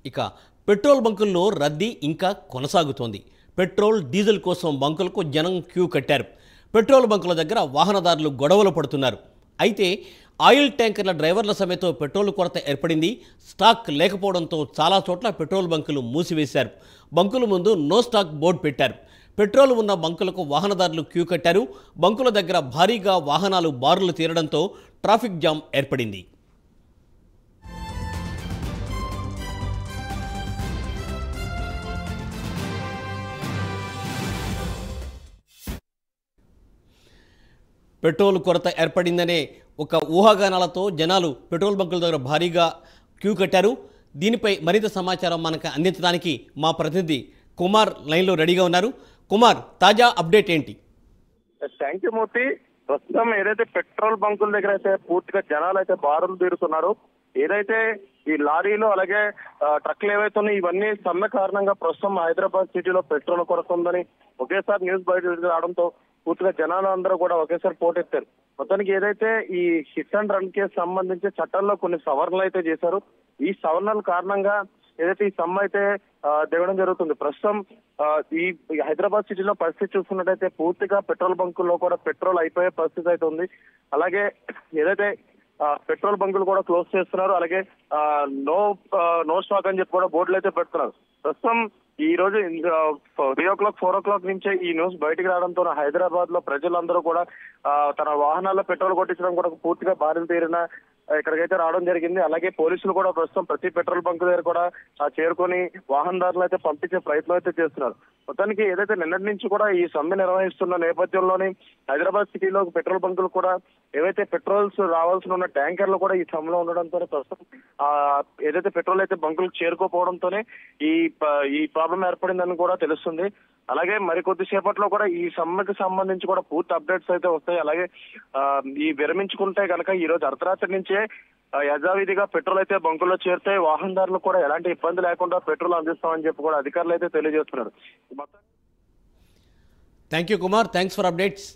ఇక పెట్రోల్ బంకుల్లో రద్దీ ఇంకా కొనసాగుతోంది. పెట్రోల్ డీజిల్ కోసం బంకులకు జనం క్యూ కట్టారు. పెట్రోల్ బంకుల దగ్గర వాహనదారులు గొడవలు పడుతున్నారు. అయితే ఆయిల్ ట్యాంకర్ల డ్రైవర్ల సమేతం పెట్రోల్ కొరత ఏర్పడింది. స్టాక్ లేకపోవడంతో చాలా చోట్ల పెట్రోల్ బంకులు మూసివేశారు. బంకుల ముందు నో స్టాక్ బోర్డు పెట్టారు. పెట్రోల్ ఉన్న బంకులకు వాహనదారులు క్యూ కట్టారు. బంకుల దగ్గర భారీగా వాహనాలు బారులు తీరడంతో ట్రాఫిక్ జామ్ ఏర్పడింది. పెట్రోల్ కొరత ఏర్పడిందనే ఒక ఊహాగానాలతో జనాలు పెట్రోల్ బంకుల దగ్గర భారీగా క్యూ కట్టారు. దీనిపై మరింత సమాచారం మనకు అందించడానికి మా ప్రతినిధి కుమార్ లైన్లో రెడీగా ఉన్నారు. కుమార్, తాజా అప్డేట్ ఏంటి? థ్యాంక్ యూ మూర్తి. ప్రస్తుతం ఏదైతే పెట్రోల్ బంకుల దగ్గర అయితే పూర్తిగా జనాలు అయితే బారులు తీరుతున్నారు. ఏదైతే ఈ లారీలు అలాగే ట్రక్లు ఏవైతే ఉన్నాయో ఇవన్నీ సమ్మె కారణంగా ప్రస్తుతం హైదరాబాద్ సిటీలో పెట్రోల్ కొరత ఉందని ఒకేసారి న్యూస్ బయట రావడంతో పూర్తిగా జనాలు అందరూ కూడా ఒకేసారి పోటెత్తారు. మొత్తానికి ఏదైతే ఈ హిట్ అండ్ రన్ కేసు సంబంధించి చట్టంలో కొన్ని సవరణలు అయితే చేశారు. ఈ సవరణల కారణంగా ఏదైతే ఈ సమ్మె అయితే దిగడం జరుగుతుంది. ప్రస్తుతం ఈ హైదరాబాద్ సిటీలో పరిస్థితి చూసుకున్నట్టయితే పూర్తిగా పెట్రోల్ బంకుల్లో కూడా పెట్రోల్ అయిపోయే పరిస్థితి అయితే ఉంది. అలాగే ఏదైతే పెట్రోల్ బంకులు కూడా క్లోజ్ చేస్తున్నారు. అలాగే నో స్టాక్ అని చెప్పి కూడా బోర్డులు అయితే పెడుతున్నారు. ప్రస్తుతం ఈ రోజు 3 o'clock 4 o'clock నుంచే ఈ న్యూస్ బయటకు రావడంతో హైదరాబాద్ లో ప్రజలందరూ కూడా తన వాహనాల్లో పెట్రోల్ కొట్టించడం కూడా పూర్తిగా బారిన తీరిన ఇక్కడికైతే రావడం జరిగింది. అలాగే పోలీసులు కూడా ప్రస్తుతం ప్రతి పెట్రోల్ బంక్ దగ్గర కూడా చేరుకొని వాహనదారులు అయితే పంపించే ప్రయత్నం అయితే చేస్తున్నారు. మొత్తానికి ఏదైతే నిన్నటి నుంచి కూడా ఈ సమ్మె నిర్వహిస్తున్న నేపథ్యంలోని హైదరాబాద్ సిటీలో పెట్రోల్ బంకులు కూడా ఏవైతే పెట్రోల్స్ రావాల్సి ఉన్న ట్యాంకర్లు కూడా ఈ సమ్మెలో ఉండడంతో ప్రస్తుతం ఏదైతే పెట్రోల్ అయితే బంకులకు చేరుకోపోవడంతోనే ఈ ప్రాబ్లం ఏర్పడిందని కూడా తెలుస్తుంది. అలాగే మరికొద్ది సేపట్లో కూడా ఈ సమ్మెకి సంబంధించి కూడా పూర్తి అప్డేట్స్ అయితే వస్తాయి. అలాగే ఈ విరమించుకుంటే కనుక ఈ రోజు అర్ధరాత్రి నుంచే యథావిధిగా పెట్రోల్ అయితే బంకుల్లో చేరితే వాహనదారులకు కూడా ఎలాంటి ఇబ్బంది లేకుండా పెట్రోల్ అందిస్తామని చెప్పి కూడా అధికారులు అయితే తెలియజేస్తున్నారు. Thank you Kumar, thanks for updates.